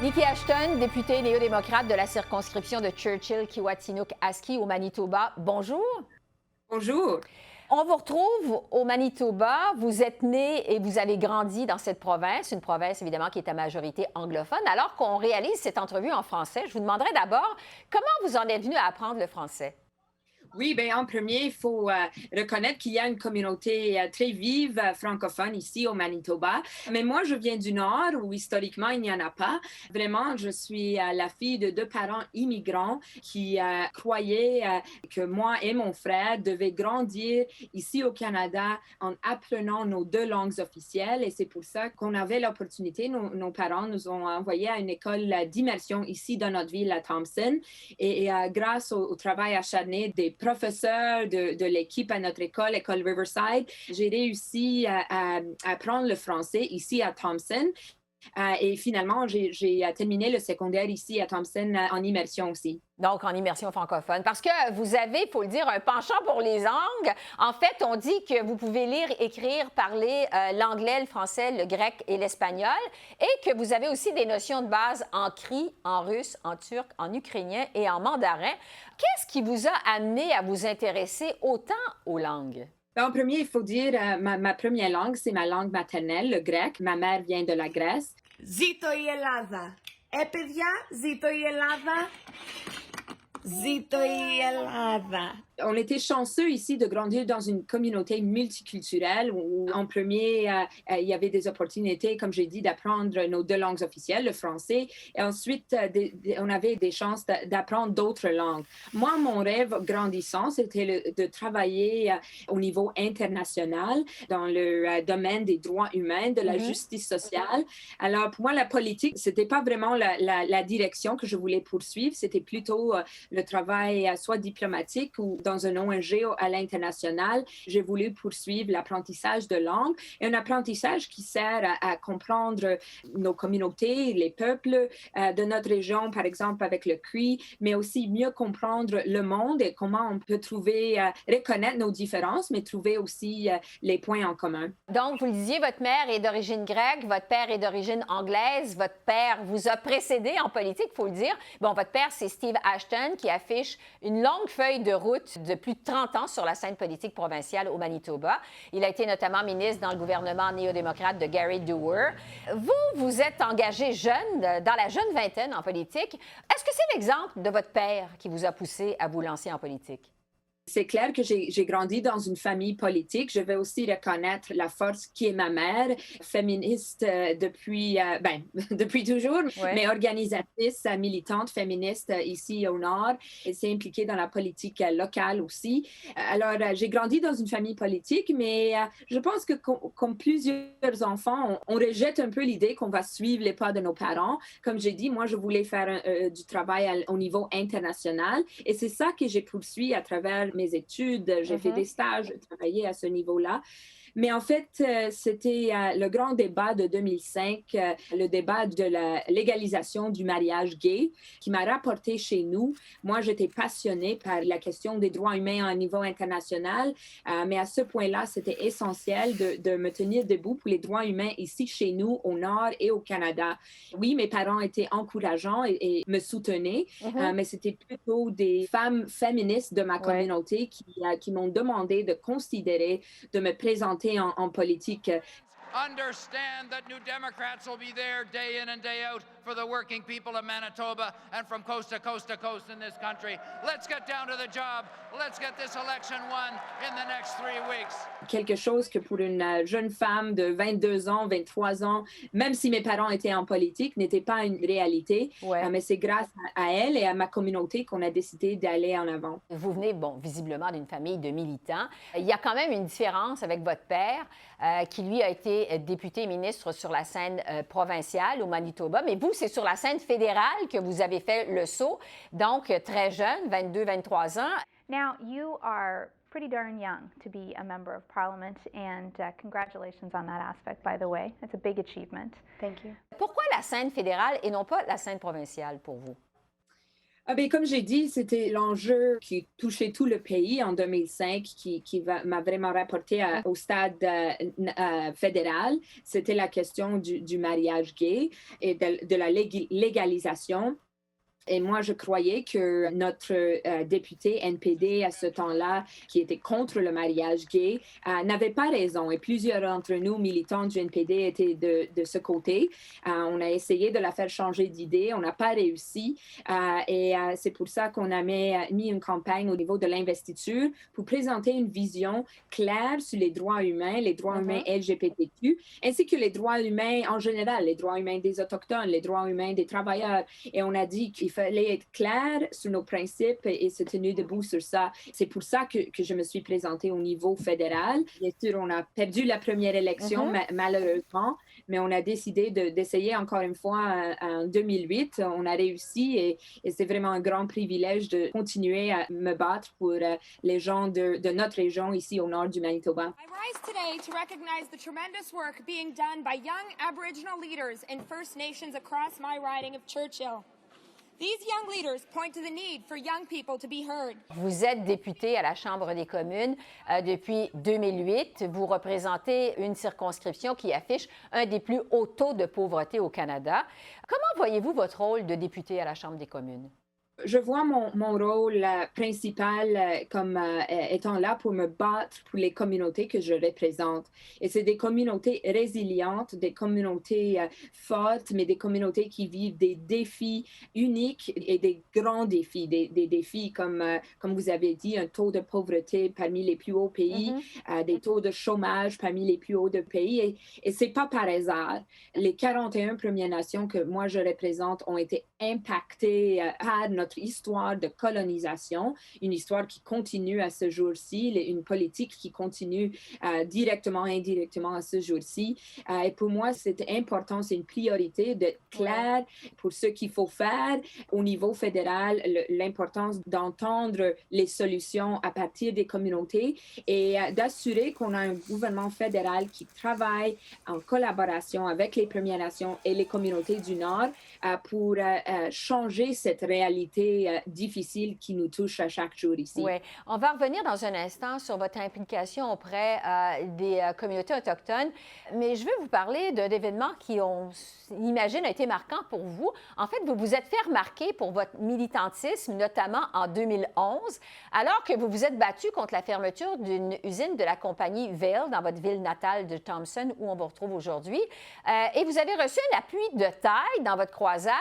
Nikki Ashton, députée néo-démocrate de la circonscription de Churchill-Kiwatinuk-Aski au Manitoba. Bonjour. Bonjour. On vous retrouve au Manitoba. Vous êtes né et vous avez grandi dans cette province, une province évidemment qui est à majorité anglophone. Alors qu'on réalise cette entrevue en français, je vous demanderai d'abord comment vous en êtes venu à apprendre le français. Oui, bien, en premier, il faut reconnaître qu'il y a une communauté très vive francophone ici au Manitoba. Mais moi, je viens du Nord où historiquement, il n'y en a pas. Vraiment, je suis la fille de deux parents immigrants qui croyaient que moi et mon frère devaient grandir ici au Canada en apprenant nos deux langues officielles. Et c'est pour ça qu'on avait l'opportunité, nos parents nous ont envoyés à une école d'immersion ici dans notre ville à Thompson. Et grâce au travail acharné des professeurs de l'équipe à notre école, l'école Riverside, j'ai réussi à apprendre le français ici à Thompson. Et finalement, j'ai terminé le secondaire ici à Thompson en immersion aussi. Donc, en immersion francophone. Parce que vous avez, il faut le dire, un penchant pour les langues. En fait, on dit que vous pouvez lire, écrire, parler l'anglais, le français, le grec et l'espagnol, et que vous avez aussi des notions de base en cri, en russe, en turc, en ukrainien et en mandarin. Qu'est-ce qui vous a amené à vous intéresser autant aux langues? En premier, il faut dire, ma première langue, c'est ma langue maternelle, le grec. Ma mère vient de la Grèce. Zito η Ελλάδα. Παιδιά, ζήτω η Ελλάδα. Ζήτω η Ελλάδα. On était chanceux ici de grandir dans une communauté multiculturelle où, en premier, il y avait des opportunités, comme j'ai dit, d'apprendre nos deux langues officielles, le français, et ensuite, on avait des chances d'apprendre d'autres langues. Moi, mon rêve grandissant, c'était de travailler au niveau international dans le domaine des droits humains, de la justice sociale. Alors, pour moi, la politique, c'était pas vraiment la direction que je voulais poursuivre, c'était plutôt le travail soit diplomatique ou dans un ONG à l'international. J'ai voulu poursuivre l'apprentissage de langue et un apprentissage qui sert à comprendre nos communautés, les peuples de notre région, par exemple avec le CRI, mais aussi mieux comprendre le monde et comment on peut trouver, reconnaître nos différences, mais trouver aussi les points en commun. Donc, vous le disiez, votre mère est d'origine grecque, votre père est d'origine anglaise, votre père vous a précédé en politique, il faut le dire. Bon, votre père, c'est Steve Ashton, qui affiche une longue feuille de route de plus de 30 ans sur la scène politique provinciale au Manitoba. Il a été notamment ministre dans le gouvernement néo-démocrate de Gary Dewar. Vous êtes engagé jeune, dans la jeune vingtaine en politique. Est-ce que c'est l'exemple de votre père qui vous a poussé à vous lancer en politique? C'est clair que j'ai grandi dans une famille politique. Je vais aussi reconnaître la force qui est ma mère, féministe depuis toujours, mais organisatrice, militante féministe ici au Nord. Elle s'est impliquée dans la politique locale aussi. Alors, j'ai grandi dans une famille politique, mais je pense que comme plusieurs enfants, on rejette un peu l'idée qu'on va suivre les pas de nos parents. Comme j'ai dit, moi, je voulais faire du travail au niveau international et c'est ça que j'ai poursuivi à travers mes études, j'ai fait des stages, travaillé à ce niveau-là. Mais en fait, c'était le grand débat de 2005, le débat de la légalisation du mariage gay qui m'a rapporté chez nous. Moi, j'étais passionnée par la question des droits humains à un niveau international, mais à ce point-là, c'était essentiel de me tenir debout pour les droits humains ici chez nous, au Nord et au Canada. Oui, mes parents étaient encourageants et me soutenaient, mais c'était plutôt des femmes féministes de ma communauté qui m'ont demandé de considérer de me présenter en politique. Understand that New Democrats will be there day in and day out for the working people of Manitoba and from coast to coast to coast in this country. Let's get down to the job. Let's get this election won in the next 3 weeks. Quelque chose que pour une jeune femme de 22 ans, 23 ans, même si mes parents étaient en politique, n'était pas une réalité. Mais c'est grâce à elle et à ma communauté qu'on a décidé d'aller en avant. Vous venez, visiblement d'une famille de militants. Il y a quand même une différence avec votre père, qui lui a été député ministre sur la scène provinciale au Manitoba, mais vous, c'est sur la scène fédérale que vous avez fait le saut, donc très jeune, 22, 23 ans. Now, you are pretty darn young to be a member of Parliament, and congratulations on that aspect, by the way. It's a big achievement. Thank you. Pourquoi la scène fédérale et non pas la scène provinciale pour vous? Ah ben, comme j'ai dit, c'était l'enjeu qui touchait tout le pays en 2005 m'a vraiment rapporté au stade fédéral. C'était la question du mariage gay et de la légalisation. Et moi, je croyais que notre député NPD à ce temps-là, qui était contre le mariage gay, n'avait pas raison. Et plusieurs d'entre nous, militants du NPD, étaient de ce côté. On a essayé de la faire changer d'idée. On n'a pas réussi. Et c'est pour ça qu'on a mis une campagne au niveau de l'investiture pour présenter une vision claire sur les droits humains LGBTQ, ainsi que les droits humains en général, les droits humains des Autochtones, les droits humains des travailleurs. Et on a dit qu'il fallait être clair sur nos principes et se tenir debout sur ça. C'est pour ça que je me suis présentée au niveau fédéral. Bien sûr, on a perdu la première élection, malheureusement, mais on a décidé d'essayer encore une fois en 2008. On a réussi et c'est vraiment un grand privilège de continuer à me battre pour les gens de notre région ici au nord du Manitoba. I rise today to recognize the tremendous work being done by young Aboriginal leaders in First Nations across my riding of Churchill. These young leaders point to the need for young people to be heard. Vous êtes député à la Chambre des communes depuis 2008. Vous représentez une circonscription qui affiche un des plus hauts taux de pauvreté au Canada. Comment voyez-vous votre rôle de député à la Chambre des communes? Je vois mon rôle principal comme étant là pour me battre pour les communautés que je représente. Et c'est des communautés résilientes, des communautés fortes, mais des communautés qui vivent des défis uniques et des grands défis, des défis comme vous avez dit, un taux de pauvreté parmi les plus hauts pays, des taux de chômage parmi les plus hauts de pays. Et c'est pas par hasard. Les 41 Premières Nations que moi je représente ont été impactées par notre histoire de colonisation, une histoire qui continue à ce jour-ci, une politique qui continue directement et indirectement à ce jour-ci. Et pour moi, c'est important, c'est une priorité d'être clair pour ce qu'il faut faire au niveau fédéral, l'importance d'entendre les solutions à partir des communautés et d'assurer qu'on a un gouvernement fédéral qui travaille en collaboration avec les Premières Nations et les communautés du Nord pour changer cette réalité difficile qui nous touche à chaque jour ici. Oui. On va revenir dans un instant sur votre implication auprès des communautés autochtones, mais je veux vous parler d'un événement qui, on imagine, a été marquant pour vous. En fait, vous vous êtes fait remarquer pour votre militantisme, notamment en 2011, alors que vous vous êtes battu contre la fermeture d'une usine de la compagnie Vail dans votre ville natale de Thompson, où on vous retrouve aujourd'hui. Et vous avez reçu un appui de taille dans votre croisade,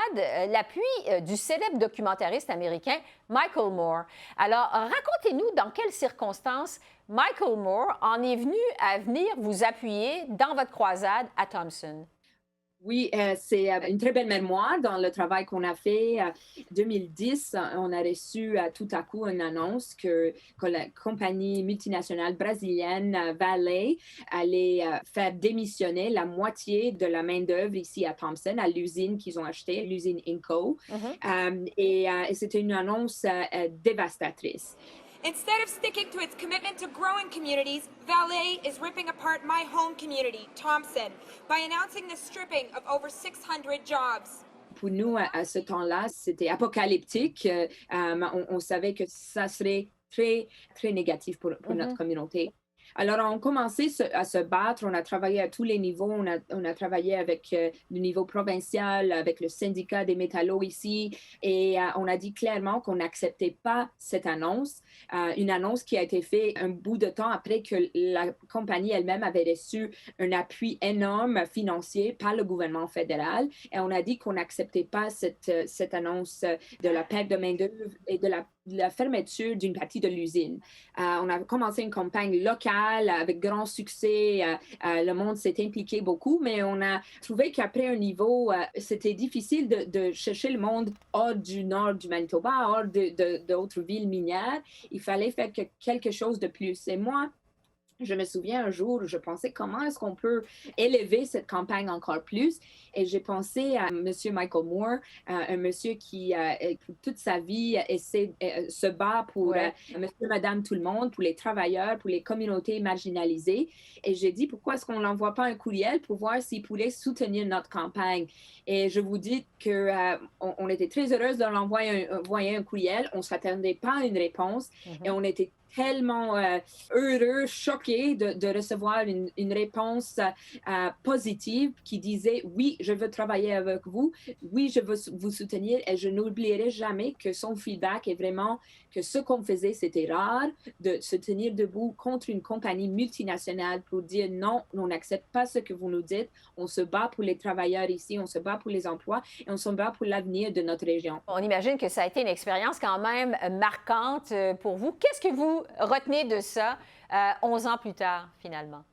l'appui du célèbre documentariste américain Michael Moore. Alors, racontez-nous dans quelles circonstances Michael Moore en est venu à venir vous appuyer dans votre croisade à Thompson. Oui, c'est une très belle mémoire dans le travail qu'on a fait. En 2010, on a reçu tout à coup une annonce que la compagnie multinationale brésilienne Vale allait faire démissionner la moitié de la main-d'œuvre ici à Thompson, à l'usine qu'ils ont achetée, l'usine Inco. Et c'était une annonce dévastatrice. Instead of sticking to its commitment to growing communities, Vale is ripping apart my home community, Thompson, by announcing the stripping of over 600 jobs. Pour nous, à ce temps-là, c'était apocalyptique. On savait que ça serait très, très négatif pour notre communauté. Alors, on a commencé à se battre, on a travaillé à tous les niveaux, on a travaillé avec le niveau provincial, avec le syndicat des métallos ici, et on a dit clairement qu'on n'acceptait pas cette annonce, une annonce qui a été faite un bout de temps après que la compagnie elle-même avait reçu un appui énorme financier par le gouvernement fédéral, et on a dit qu'on n'acceptait pas cette annonce de la perte de main-d'œuvre et de la fermeture d'une partie de l'usine. On a commencé une campagne locale avec grand succès. Le monde s'est impliqué beaucoup, mais on a trouvé qu'après un niveau, c'était difficile de chercher le monde hors du nord du Manitoba, hors d'autres villes minières. Il fallait faire quelque chose de plus. Et moi, Je me souviens un jour où je pensais comment est-ce qu'on peut élever cette campagne encore plus. Et j'ai pensé à M. Michael Moore, un monsieur qui, toute sa vie, se bat pour monsieur, madame, tout le monde, pour les travailleurs, pour les communautés marginalisées. Et j'ai dit, pourquoi est-ce qu'on n'envoie pas un courriel pour voir s'il pourrait soutenir notre campagne? Et je vous dis qu'on était très heureuse de l'envoyer un courriel. On ne s'attendait pas à une réponse et on était tellement heureux, choqué de recevoir une réponse positive qui disait oui, je veux travailler avec vous, oui, je veux vous soutenir et je n'oublierai jamais que son feedback est vraiment que ce qu'on faisait, c'était rare de se tenir debout contre une compagnie multinationale pour dire non, on n'accepte pas ce que vous nous dites, on se bat pour les travailleurs ici, on se bat pour les emplois et on se bat pour l'avenir de notre région. On imagine que ça a été une expérience quand même marquante pour vous. Qu'est-ce que vous retenez de ça 11 ans plus tard, finalement?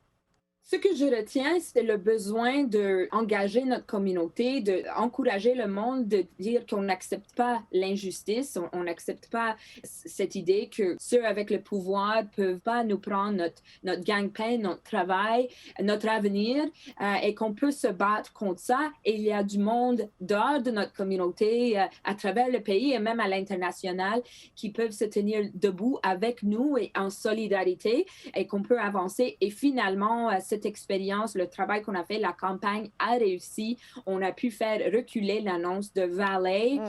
Ce que je retiens, c'est le besoin d'engager notre communauté, d'encourager le monde, de dire qu'on n'accepte pas l'injustice, on n'accepte pas cette idée que ceux avec le pouvoir ne peuvent pas nous prendre notre gagne-pain, notre travail, notre avenir, et qu'on peut se battre contre ça. Et il y a du monde dehors de notre communauté, à travers le pays et même à l'international, qui peuvent se tenir debout avec nous et en solidarité, et qu'on peut avancer. Et finalement, cette expérience, le travail qu'on a fait, la campagne a réussi. On a pu faire reculer l'annonce de Valet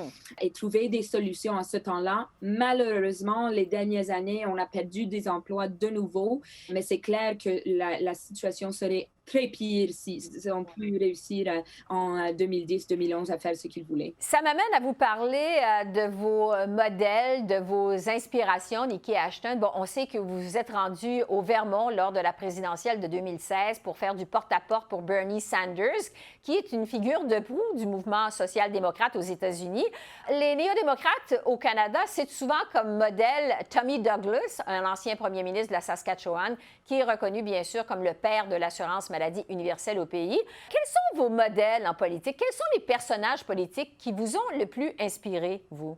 et trouver des solutions à ce temps-là. Malheureusement, les dernières années, on a perdu des emplois de nouveau, mais c'est clair que la situation serait très pire si on pu réussir en 2010-2011 à faire ce qu'ils voulaient. Ça m'amène à vous parler de vos modèles, de vos inspirations, Niki Ashton. Bon, on sait que vous vous êtes rendu au Vermont lors de la présidentielle de 2016 pour faire du porte-à-porte pour Bernie Sanders, qui est une figure de proue du mouvement social-démocrate aux États-Unis. Les néo-démocrates au Canada citent souvent comme modèle Tommy Douglas, un ancien premier ministre de la Saskatchewan, qui est reconnu bien sûr comme le père de l'assurance maladie universelle au pays. Quels sont vos modèles en politique? Quels sont les personnages politiques qui vous ont le plus inspiré, vous?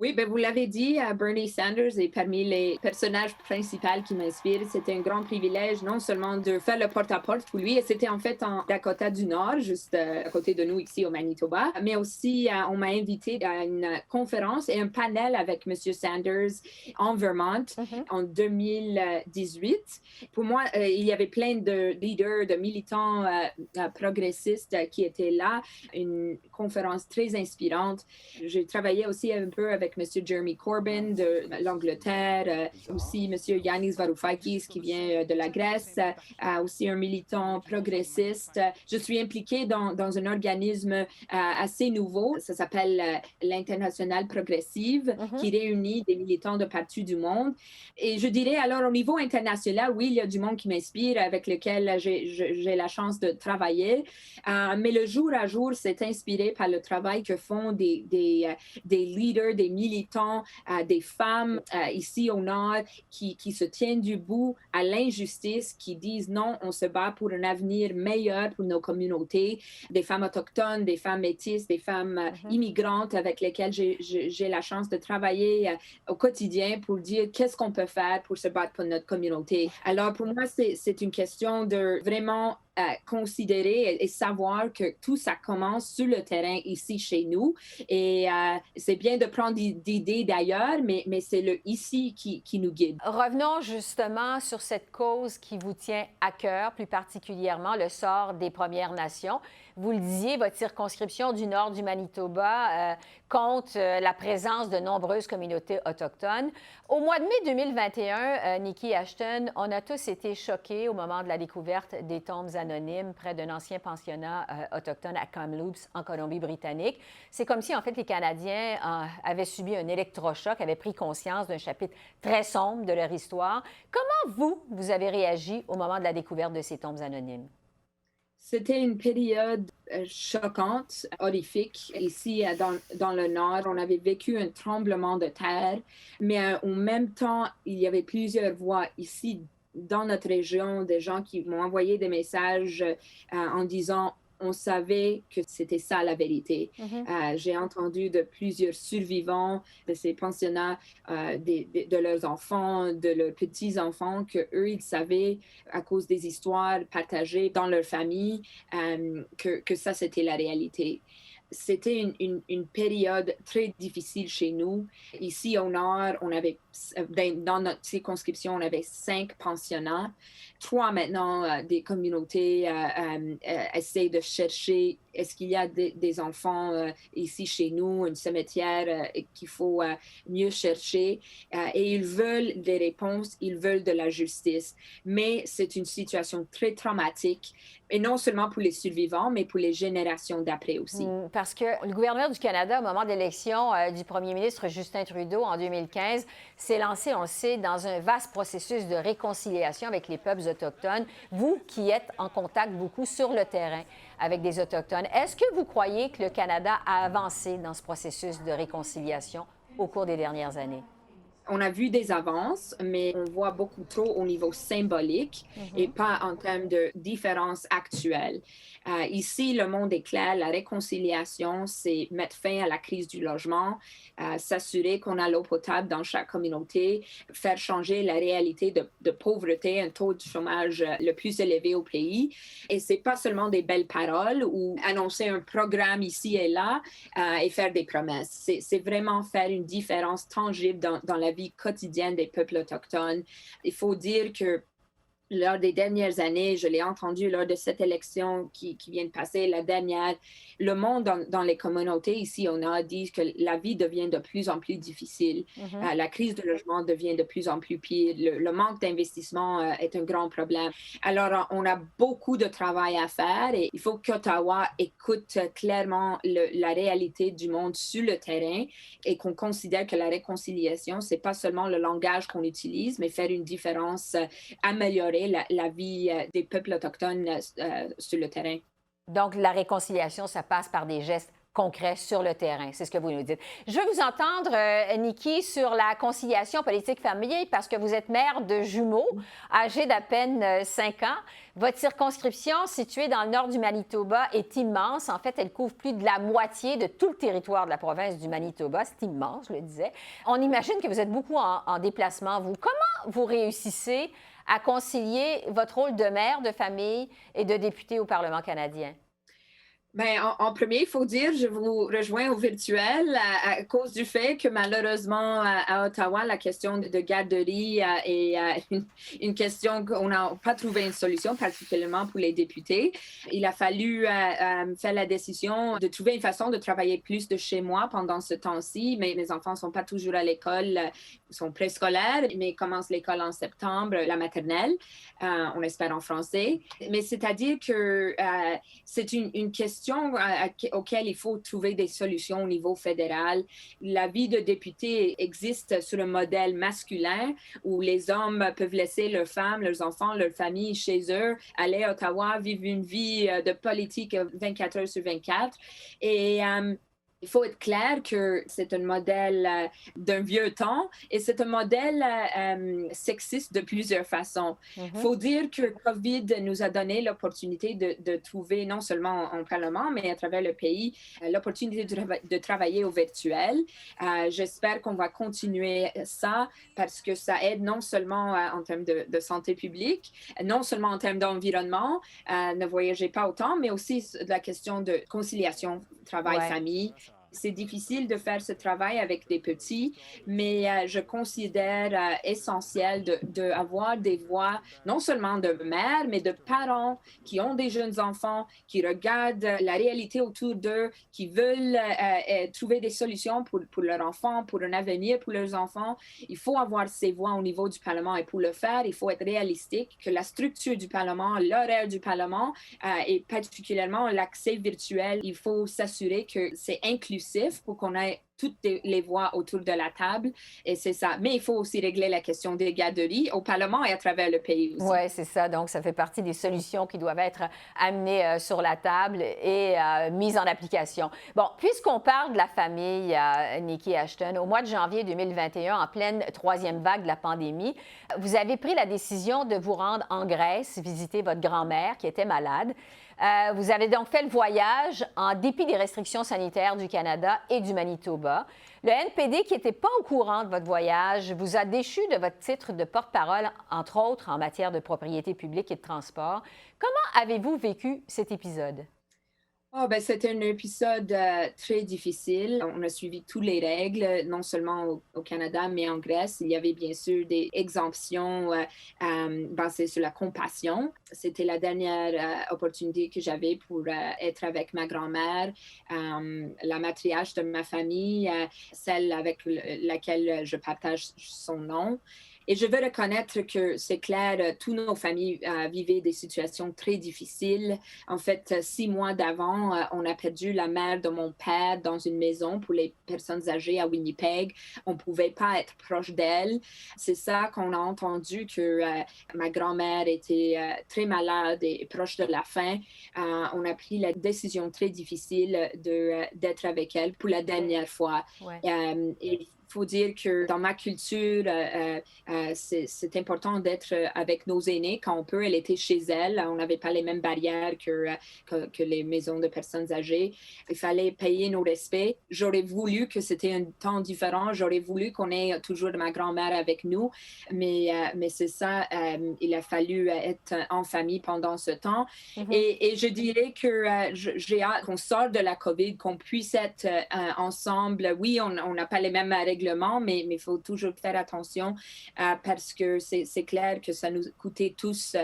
Oui, ben vous l'avez dit, Bernie Sanders est parmi les personnages principaux qui m'inspirent. C'était un grand privilège non seulement de faire le porte-à-porte pour lui, et c'était en fait en Dakota du Nord, juste à côté de nous ici au Manitoba, mais aussi on m'a invité à une conférence et un panel avec M. Sanders en Vermont en 2018. Pour moi, il y avait plein de leaders, de militants progressistes qui étaient là, une conférence très inspirante. J'ai travaillé aussi un peu avec M. Jeremy Corbyn de l'Angleterre, aussi M. Yanis Varoufakis qui vient de la Grèce, aussi un militant progressiste. Je suis impliquée dans un organisme assez nouveau, ça s'appelle l'Internationale progressive, qui réunit des militants de partout du monde. Et je dirais alors au niveau international, oui, il y a du monde qui m'inspire, avec lequel j'ai la chance de travailler, mais le jour à jour, c'est inspiré par le travail que font des leaders, des militants, des femmes ici au Nord qui se tiennent debout à l'injustice, qui disent non, on se bat pour un avenir meilleur pour nos communautés, des femmes autochtones, des femmes métisses, des femmes immigrantes avec lesquelles j'ai la chance de travailler au quotidien pour dire qu'est-ce qu'on peut faire pour se battre pour notre communauté. Alors pour moi, c'est une question de vraiment considérer et savoir que tout ça commence sur le terrain ici chez nous, et c'est bien de prendre d'idées d'ailleurs, mais c'est le ici qui nous guide. Revenons justement sur cette cause qui vous tient à cœur, plus particulièrement le sort des Premières Nations. Vous le disiez, votre circonscription du nord du Manitoba compte la présence de nombreuses communautés autochtones. Au mois de mai 2021, Niki Ashton, on a tous été choqués au moment de la découverte des tombes anonymes près d'un ancien pensionnat autochtone à Kamloops, en Colombie-Britannique. C'est comme si, en fait, les Canadiens avaient subi un électrochoc, avaient pris conscience d'un chapitre très sombre de leur histoire. Comment vous avez réagi au moment de la découverte de ces tombes anonymes? C'était une période choquante, horrifique. Ici, dans le Nord, on avait vécu un tremblement de terre, mais en même temps, il y avait plusieurs voix ici dans notre région, des gens qui m'ont envoyé des messages en disant on savait que c'était ça la vérité. J'ai entendu de plusieurs survivants de ces pensionnats, de leurs enfants, de leurs petits-enfants, qu'eux, ils savaient, à cause des histoires partagées dans leur famille, que ça, c'était la réalité. C'était une période très difficile chez nous. Ici, au Nord, dans notre circonscription, on avait 5 pensionnats. 3 maintenant, des communautés essaient de chercher est-ce qu'il y a des enfants ici chez nous, un cimetière qu'il faut mieux chercher. Et ils veulent des réponses, ils veulent de la justice. Mais c'est une situation très traumatique, et non seulement pour les survivants, mais pour les générations d'après aussi. Parce que le gouvernement du Canada, au moment de l'élection du premier ministre Justin Trudeau en 2015, s'est lancé, on le sait, dans un vaste processus de réconciliation avec les peuples autochtones. Vous qui êtes en contact beaucoup sur le terrain avec des Autochtones, est-ce que vous croyez que le Canada a avancé dans ce processus de réconciliation au cours des dernières années? On a vu des avances, mais on voit beaucoup trop au niveau symbolique et pas en termes de différences actuelles. Ici, le monde est clair. La réconciliation, c'est mettre fin à la crise du logement, s'assurer qu'on a l'eau potable dans chaque communauté, faire changer la réalité de pauvreté, un taux de chômage le plus élevé au pays. Et c'est pas seulement des belles paroles ou annoncer un programme ici et là et faire des promesses. C'est vraiment faire une différence tangible dans la vie quotidienne des peuples autochtones. Il faut dire que lors des dernières années, je l'ai entendu lors de cette élection qui vient de passer, la dernière, le monde dans les communautés ici, on a dit que la vie devient de plus en plus difficile. La crise du logement devient de plus en plus pire. Le manque d'investissement est un grand problème. Alors, on a beaucoup de travail à faire et il faut qu'Ottawa écoute clairement la réalité du monde sur le terrain et qu'on considère que la réconciliation, c'est pas seulement le langage qu'on utilise, mais faire une différence, améliorer la vie des peuples autochtones sur le terrain. Donc, la réconciliation, ça passe par des gestes concrets sur le terrain. C'est ce que vous nous dites. Je veux vous entendre, Niki, sur la conciliation politique-famille parce que vous êtes mère de jumeaux âgés d'à peine 5 ans. Votre circonscription, située dans le nord du Manitoba, est immense. En fait, elle couvre plus de la moitié de tout le territoire de la province du Manitoba. C'est immense, je le disais. On imagine que vous êtes beaucoup en déplacement, vous. Comment vous réussissez à concilier votre rôle de mère de famille et de députée au Parlement canadien? Bien, en premier, il faut dire, je vous rejoins au virtuel à cause du fait que malheureusement à Ottawa, la question de garderie est une question qu'on n'a pas trouvé une solution, particulièrement pour les députés. Il a fallu faire la décision de trouver une façon de travailler plus de chez moi pendant ce temps-ci. Mais mes enfants ne sont pas toujours à l'école, ils sont préscolaires, mais commencent l'école en septembre, la maternelle, on espère en français. Mais c'est-à-dire que c'est une question auquel il faut trouver des solutions au niveau fédéral. La vie de député existe sur un modèle masculin où les hommes peuvent laisser leurs femmes, leurs enfants, leur famille chez eux, aller à Ottawa, vivre une vie de politique 24 heures sur 24. Et il faut être clair que c'est un modèle d'un vieux temps et c'est un modèle sexiste de plusieurs façons. Il faut dire que COVID nous a donné l'opportunité de trouver, non seulement en Parlement, mais à travers le pays, l'opportunité de travailler au virtuel. J'espère qu'on va continuer ça parce que ça aide non seulement en termes de santé publique, non seulement en termes d'environnement, ne voyagez pas autant, mais aussi de la question de conciliation travail-famille. C'est difficile de faire ce travail avec des petits, mais je considère essentiel d'avoir des voix, non seulement de mères, mais de parents qui ont des jeunes enfants, qui regardent la réalité autour d'eux, qui veulent trouver des solutions pour leurs enfants, pour un avenir pour leurs enfants. Il faut avoir ces voix au niveau du Parlement et pour le faire, il faut être réalistique que la structure du Parlement, l'horaire du Parlement et particulièrement l'accès virtuel, il faut s'assurer que c'est inclusif pour qu'on ait toutes les voix autour de la table. Et c'est ça. Mais il faut aussi régler la question des garderies au Parlement et à travers le pays aussi. Oui, c'est ça. Donc, ça fait partie des solutions qui doivent être amenées sur la table et mises en application. Bon, puisqu'on parle de la famille Nikki Ashton, au mois de janvier 2021, en pleine troisième vague de la pandémie, vous avez pris la décision de vous rendre en Grèce, visiter votre grand-mère qui était malade. Vous avez donc fait le voyage en dépit des restrictions sanitaires du Canada et du Manitoba. Le NPD, qui n'était pas au courant de votre voyage, vous a déchu de votre titre de porte-parole, entre autres en matière de propriété publique et de transport. Comment avez-vous vécu cet épisode? Oh, ben, c'était un épisode très difficile. On a suivi toutes les règles, non seulement au Canada, mais en Grèce. Il y avait bien sûr des exemptions basées sur la compassion. C'était la dernière opportunité que j'avais pour être avec ma grand-mère, la matriarche de ma famille, celle avec laquelle je partage son nom. Et je veux reconnaître que c'est clair, toutes nos familles vivaient des situations très difficiles. En fait, 6 mois d'avant, on a perdu la mère de mon père dans une maison pour les personnes âgées à Winnipeg. On ne pouvait pas être proche d'elle. C'est ça qu'on a entendu, que ma grand-mère était très malade et proche de la fin. On a pris la décision très difficile d'être avec elle pour la dernière fois. Ouais. Et il faut dire que dans ma culture, c'est important d'être avec nos aînés quand on peut. Elle était chez elle. On n'avait pas les mêmes barrières que les maisons de personnes âgées. Il fallait payer nos respects. J'aurais voulu que c'était un temps différent. J'aurais voulu qu'on ait toujours ma grand-mère avec nous. Mais c'est ça, il a fallu être en famille pendant ce temps. Mm-hmm. Et je dirais que j'ai hâte qu'on sorte de la COVID, qu'on puisse être ensemble. Oui, on n'a pas les mêmes règles, mais il faut toujours faire attention parce que c'est clair que ça nous coûtait tous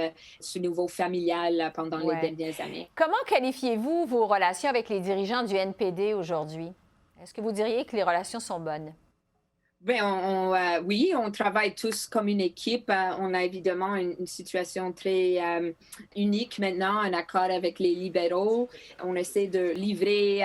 ce niveau familial pendant les dernières années. Comment qualifiez-vous vos relations avec les dirigeants du NPD aujourd'hui? Est-ce que vous diriez que les relations sont bonnes? Bien, oui, on travaille tous comme une équipe. On a évidemment une situation très unique maintenant, un accord avec les libéraux. On essaie de livrer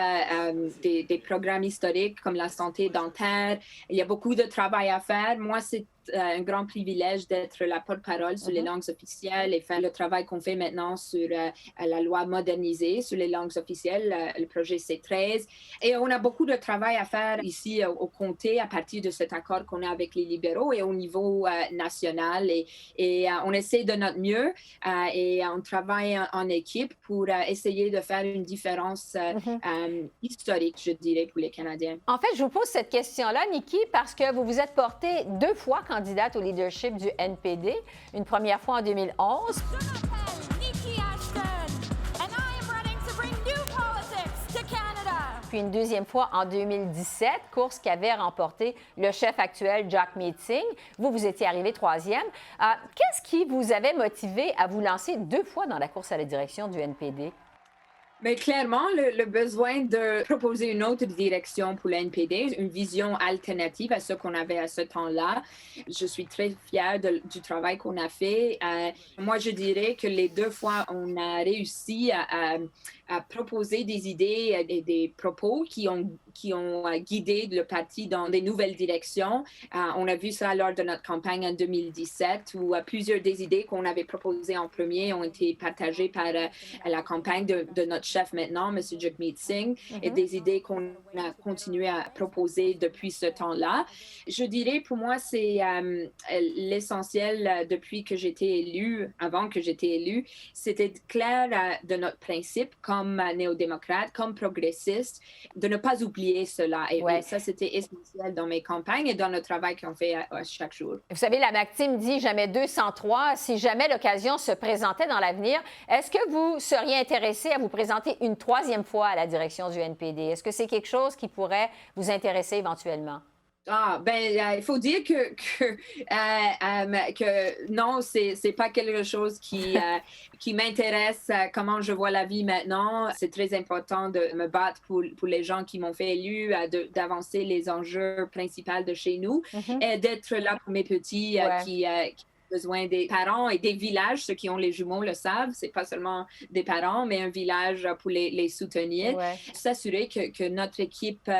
des programmes historiques comme la santé dentaire. Il y a beaucoup de travail à faire. Moi, c'est un grand privilège d'être la porte-parole sur les langues officielles et faire le travail qu'on fait maintenant sur la loi modernisée sur les langues officielles, le projet C13. Et on a beaucoup de travail à faire ici au comté à partir de cet accord qu'on a avec les libéraux et au niveau national. Et on essaie de notre mieux et on travaille en équipe pour essayer de faire une différence historique, je dirais, pour les Canadiens. En fait, je vous pose cette question-là, Nikki, parce que vous vous êtes portée 2 fois candidate au leadership du NPD, une première fois en 2011. Je m'appelle Nikki Ashton and I am running to bring new politics to Canada. Puis une deuxième fois en 2017, course qu'avait remporté le chef actuel, Jack Meeting. Vous étiez arrivé 3e. Qu'est-ce qui vous avait motivé à vous lancer 2 fois dans la course à la direction du NPD? Mais clairement, le besoin de proposer une autre direction pour le NPD, une vision alternative à ce qu'on avait à ce temps-là. Je suis très fière du travail qu'on a fait. Moi, je dirais que les 2 fois, on a réussi à proposer des idées et des propos qui ont guidé le parti dans des nouvelles directions. On a vu ça lors de notre campagne en 2017 où plusieurs des idées qu'on avait proposées en premier ont été partagées par la campagne de notre chef maintenant, M. Jagmeet Singh, et des idées qu'on a continué à proposer depuis ce temps-là. Je dirais, pour moi, c'est l'essentiel depuis que j'étais élue, avant que j'étais élue, c'était clair de notre principe comme néo-démocrate, comme progressiste, de ne pas oublier cela. Et ça, c'était essentiel dans mes campagnes et dans le travail qu'on fait à chaque jour. Vous savez, la Maxime dit jamais 203. Si jamais l'occasion se présentait dans l'avenir, est-ce que vous seriez intéressé à vous présenter une 3e fois à la direction du NPD? Est-ce que c'est quelque chose qui pourrait vous intéresser éventuellement? Il faut dire que non, c'est pas quelque chose qui m'intéresse, comment je vois la vie maintenant. C'est très important de me battre pour les gens qui m'ont fait élu, d'avancer les enjeux principaux de chez nous et d'être là pour mes petits besoins des parents et des villages. Ceux qui ont les jumeaux le savent, c'est pas seulement des parents, mais un village pour les soutenir. Ouais. S'assurer que notre équipe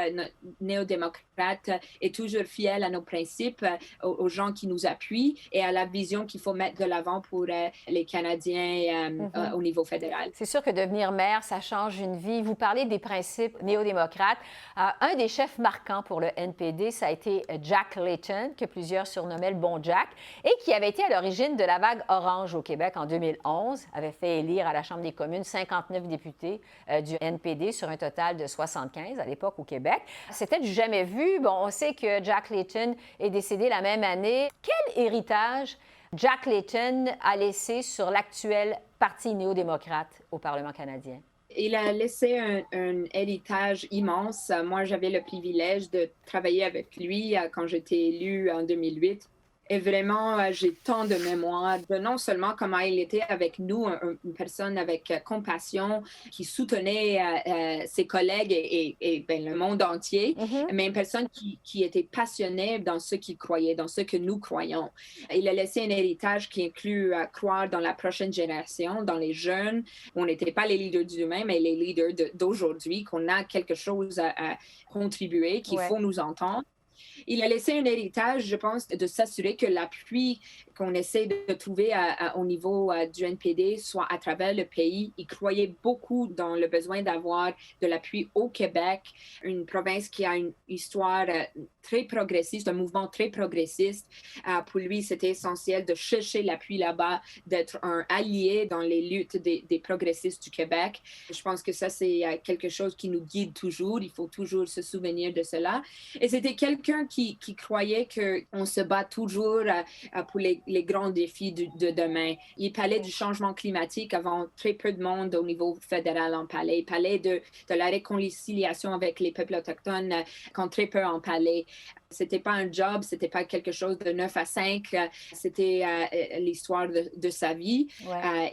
néo-démocrate est toujours fidèle à nos principes, aux gens qui nous appuient et à la vision qu'il faut mettre de l'avant pour les Canadiens au niveau fédéral. C'est sûr que devenir maire, ça change une vie. Vous parlez des principes néo-démocrates. Un des chefs marquants pour le NPD, ça a été Jack Layton, que plusieurs surnommaient le bon Jack, et qui avait été à l'origine de la vague orange au Québec en 2011, avait fait élire à la Chambre des communes 59 députés du NPD sur un total de 75 à l'époque au Québec. C'était du jamais vu. Bon, on sait que Jack Layton est décédé la même année. Quel héritage Jack Layton a laissé sur l'actuel Parti néo-démocrate au Parlement canadien? Il a laissé un héritage immense. Moi, j'avais le privilège de travailler avec lui quand j'étais élue en 2008. Et vraiment, j'ai tant de mémoire de non seulement comment il était avec nous, une personne avec compassion, qui soutenait ses collègues et le monde entier, mais une personne qui était passionnée dans ce qu'il croyait, dans ce que nous croyons. Il a laissé un héritage qui inclut croire dans la prochaine génération, dans les jeunes. On n'était pas les leaders du demain, mais les leaders d'aujourd'hui, qu'on a quelque chose à contribuer, qu'il faut nous entendre. Il a laissé un héritage, je pense, de s'assurer que l'appui qu'on essaie de trouver au niveau du NPD soit à travers le pays. Il croyait beaucoup dans le besoin d'avoir de l'appui au Québec, une province qui a une histoire très progressiste, un mouvement très progressiste. Pour lui, c'était essentiel de chercher l'appui là-bas, d'être un allié dans les luttes des progressistes du Québec. Je pense que ça, c'est quelque chose qui nous guide toujours. Il faut toujours se souvenir de cela. Et c'était quelqu'un qui croyait qu'on se bat toujours pour les grands défis de demain. Il parlait du changement climatique avant très peu de monde au niveau fédéral en parlait. Il parlait de la réconciliation avec les peuples autochtones quand très peu en parlaient. C'était pas un job, c'était pas quelque chose de 9 à 5, c'était l'histoire de sa vie.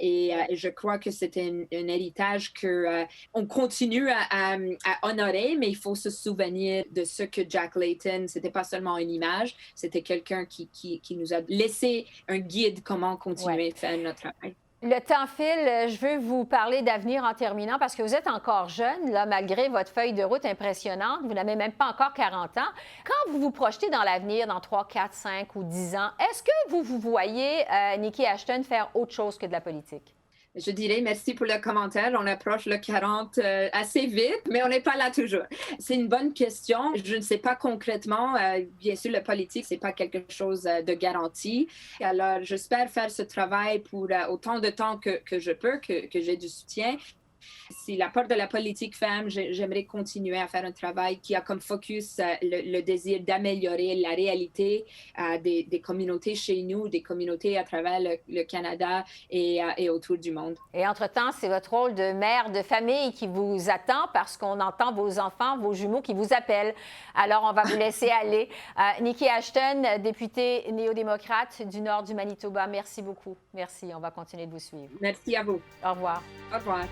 Et je crois que c'était un héritage qu'on continue à honorer, mais il faut se souvenir de ce que Jack Layton, c'était pas seulement une image, c'était quelqu'un qui nous a laissé un guide comment continuer à faire notre travail. Le temps file. Je veux vous parler d'avenir en terminant parce que vous êtes encore jeune, là, malgré votre feuille de route impressionnante. Vous n'avez même pas encore 40 ans. Quand vous vous projetez dans l'avenir, dans 3, 4, 5 ou 10 ans, est-ce que vous voyez Niki Ashton faire autre chose que de la politique? Je dirais merci pour le commentaire. On approche le 40 assez vite, mais on n'est pas là toujours. C'est une bonne question. Je ne sais pas concrètement. Bien sûr, la politique, c'est pas quelque chose de garanti. Alors, j'espère faire ce travail pour autant de temps que je peux, que j'ai du soutien. Si la porte de la politique ferme, j'aimerais continuer à faire un travail qui a comme focus le désir d'améliorer la réalité des communautés chez nous, des communautés à travers le Canada et autour du monde. Et entre-temps, c'est votre rôle de mère de famille qui vous attend parce qu'on entend vos enfants, vos jumeaux qui vous appellent. Alors, on va vous laisser aller. Niki Ashton, députée néo-démocrate du nord du Manitoba, merci beaucoup. Merci, on va continuer de vous suivre. Merci à vous. Au revoir. Au revoir.